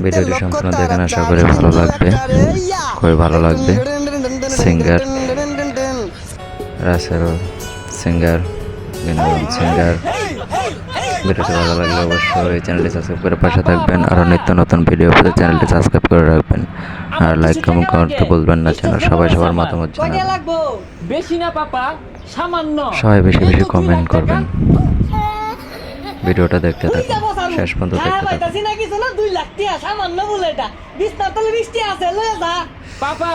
ভিডিওটি সম্পূর্ণ দেখেন, আশা করি ভালো লাগবে, খুবই ভালো লাগবে। সিঙ্গার রাসেল, সিঙ্গার বিনোদন সিঙ্গার। ভিডিওটি ভালো লাগলে অবশ্যই চ্যানেলটি সাবস্ক্রাইব করে পাশে থাকবেন। আরও নিত্য নতুন ভিডিও পেতে চ্যানেলটি সাবস্ক্রাইব করে রাখবেন। আর লাইক কমেন্ট করতে বলবেন না যেন সবাই সবার মতামত জানাবেন। বেশি না পাপা, সামান্য। সবাই বেশি বেশি কমেন্ট করবেন। ভিডিওটা দেখতে থাকুন, শেষ পর্যন্ত দেখতে থাকুন। পাপা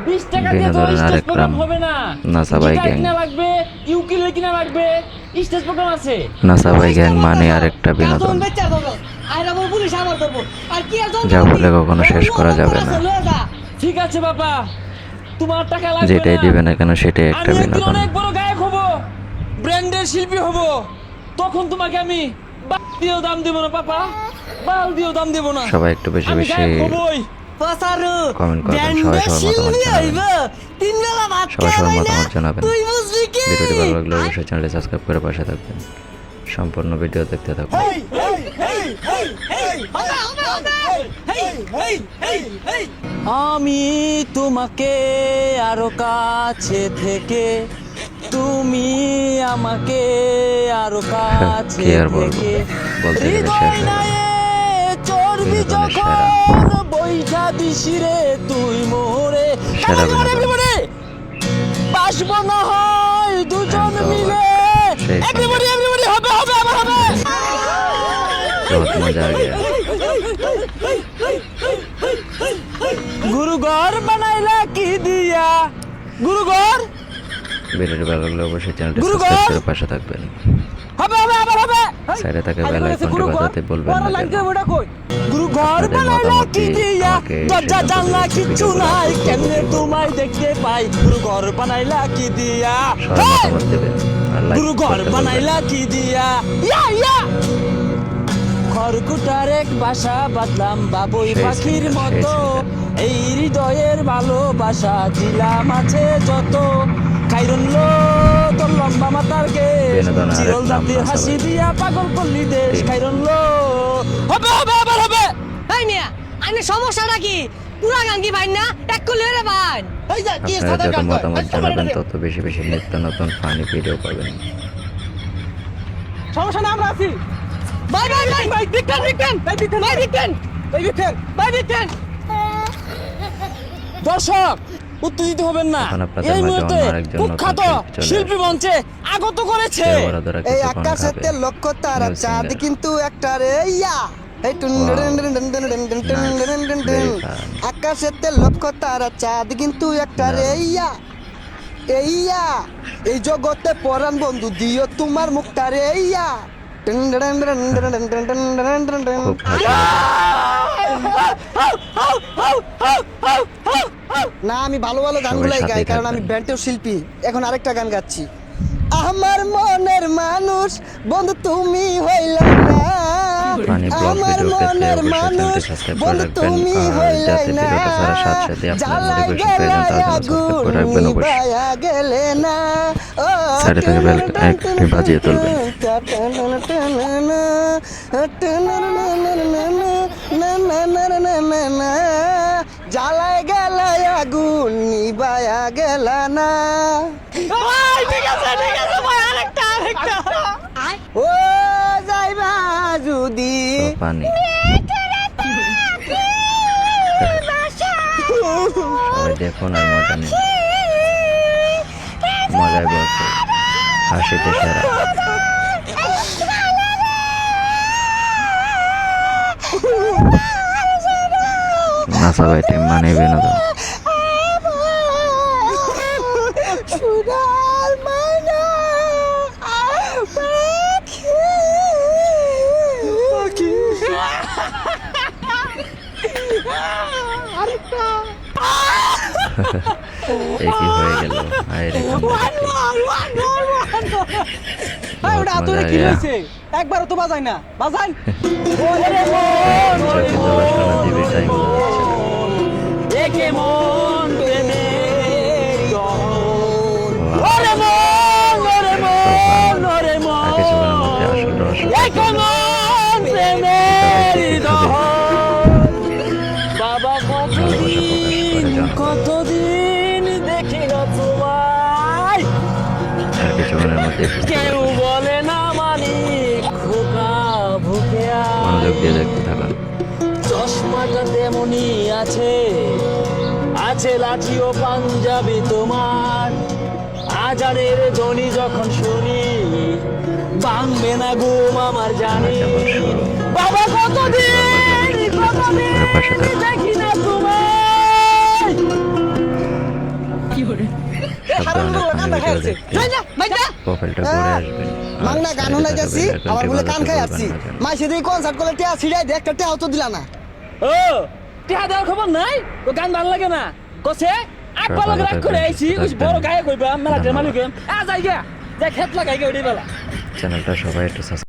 20 টাকা দিয়ে তো বিনোদনের স্টেজ আরেক প্রোগ্রাম নাম হবে না। নাসাবাই গ্যাং। কিনা লাগবে, ইউকিলে কিনা লাগবে, স্টেজ প্রোগ্রাম আছে। নাসাবাই গ্যাং মানে আরেকটা বিনোদন, যা বলে কখনো শেষ করা যাবে না। ঠিক আছে বাবা, তোমার টাকা লাগবে না। যেটাই দিবে না কেন সেটাই একটা আমি একদিন বিনোদন। অনেক বড় গায়ক হব, ব্র্যান্ডের শিল্পী হব, তখন তোমাকে আমি বাল দিয়েও দাম দেব না পাপা, বাল দিয়েও দাম দেব না। সবাই একটু বেশি আমি বেশি গায়ক হবই। কমেন্ট করবেন, সবাই সবার মতামত জানাবেন। সবাই সবার মতামত জানাবেন। ভিডিওটি ভালো লাগলে অবশ্যই চ্যানেলটি সাবস্ক্রাইব করে পাশে থাকবেন। সম্পূর্ণ ভিডিও দেখতে থাকুন। আমি তোমাকে আরো কাছে থেকে, তুমি আমাকে আরো কাছে কি আর বলবো, থেকে, বলতে গেলে শেষ হবে না। চর্বি বিনোদনের যখন বৈঠা দিশিরে তুই মোরে সেরা বিনোদন। বাসবো না হয় দুজন মিলে। সেই এভরিবডি এভরিবডি হবে হবে আবার হবে। बहुत मजा आ गया। गुरु घर बनाइला की दिया, गुरु घर। ভিডিওটি ভালো লাগলে অবশ্যই চ্যানেলটি সাবস্ক্রাইব করে পাশে থাকবেন। হবে হবে আবার হবে। সাইডে থাকা বেল আইকনটি বাজাতে বলবেন না যেন। গুরু ঘর বানাইলা কি দিয়া, দরজা জানলা কিচ্ছু নাই, কেমনে তোমায় দেখতে পাই। গুরু ঘর বানাইলা কি দিয়া, সবাই মতামত দেবেন আর লাইক গুরু ঘর করতে বলবেন বানাইলা কি দিয়া। ইয়া ইয়া খড়কুটার এক বাসা বাঁধলাম বাবুই সেই পাখির সিঙ্গার, সেই মতো, সিঙ্গার। এই হৃদয়ের ভালোবাসা দিলাম আছে যত। খাইরনলো তোর লম্বা মাতার কেশ, বিনোদন আরেক চিরল নাম জাতির হাসি নাসাবাই। দিয়া পাগল করলি দেশ। ঠিক। খাইরনলো হবে হবে আবার হবে। এই মিয়া, আমি সমস্যাটা কি? পুরা গান কি ভাই না এক করলে রে ভাই। আপনারা যত মতামত জানাবেন তত বেশি বেশি নিত্য নতুন ফানি ভিডিও পাবেন। সমস্যা না, আমরা আছি। ভাই ভাই ভাই ভাই বিক্রেন বিক্রেন ভাই বিক্রেন ভাই বিক্রেন এই বিক্রেন ভাই বিক্রেন। দর্শক উত্তেজিত হবেন না, এখন আপনাদের এই মাঝে মুহূর্তে অন্য আরেকজন নতুন কুখ্যাত শিল্পী চলে শিল্পী মঞ্চে আগত করেছে। কেউ বড় ধরা এই কিছুক্ষণ আকাশেতে খাবে। লক্ষ্য তারা New চাঁদ singer. কিন্তু একটা রে ইয়া এই টুন Wow. ডুন ডুন ডুন ডুন ডুন ডুন ডুন Nice. ডুন ডুন ডুন। Very fun. আকাশেতে লক্ষ্য তারা চাঁদ কিন্তু একটা রে Nice. ইয়া ইয়া এই জগতে পরাণ বন্ধু দিও তোমার মুখটা রে ইয়া টুন ডুন ডুন ডুন ডুন ডুন ডুন ডুন ডুন ডুন। খুব হাসি। না আমি ভালো ভালো গানগুলাই সাথেই গাই, কারণ আমি থাকবেন। ব্যান্ডের শিল্পী। এখন আরেকটা গান গাচ্ছি। আমার মনের মানুষ বন্ধু তুমি হইল না, ফানি ব্লগ আমার ভিডিও পেতে মনের অবশ্যই মানুষ চ্যানেলটি সাবস্ক্রাইব করে বন্ধু রাখবেন। তুমি আর হইল যাতে না, ভিডিওটা ছাড়ার সাথে সাথে আপনার জ্বালায় নোটিফিকেশন পেয়ে যান, তার জন্য সাবস্ক্রাইব করে রাখবেন অবশ্যই। নিবায়া গেলে না ও সাইডে থেকে বেল আইকনটি বাজিয়ে তুলবেন। জ্বালায় গেলায় আগুন নিবায়া গেল না। ভাই ঠিক আছে ভাই, আরেকটা আরেকটা। ও যাইবা যদি তো পানি সবাই দেখুন আর মজা নিন, মজায় ভরপুর, হাসিতে সেরা। নাসাবাই টিম মানে বিনোদন। সুরার মানা এ কি হয়ে গেল, আয় রে ভাই ওটা আতরে কি হয়েছে? একবারও তো বাজাই না, বাজান। ওরে মন ওরে একে মন প্রেমের দহন। ওরে মন ওরে মন ওরে মন একে মন প্রেমের দহন। কিছুক্ষণের মধ্যে বুঝতে কেউ পারবেন। বলে না মানি খোকা ভুকে মনোযোগ দিয়ে দেখতে থাকুন। চশমাটা তেমনি আছে আছে লাঠি ও পাঞ্জাবি তোমার আজানের ধ্বনি যখন শুনি ভাঙবে না ঘুম আমার জানি বাবা কতদিন আপনার পাশে থাকুন। দেখি না তোমায় সাবধানে আপনার ভিডিও দেখতে যা যা ভাই যা প্রোফাইলটা ঘুরে আসবেন। আর মাংনা গান সাইডে হলে থাকা গেছি বেল আবার আইকনটি বলে কান বাজাতে খাই ভুলবেন আসছি না যেন। মাই সেদিকে কনসার্ট করলে টিয়া ছিড়াই দে একটা টিয়াও তো দিলা না ও টিহা দেওয়ার খবর নাই ও গান ভালো লাগে না কসে আপা লোক রাগ করে আইছি ওই বড় গায়ে কইবা মেলা মালিক আ যাই গা যাই খেত লাগাই গে ওই বেলা চ্যানেলটা সবাই একটু সাবস্ক্রাইব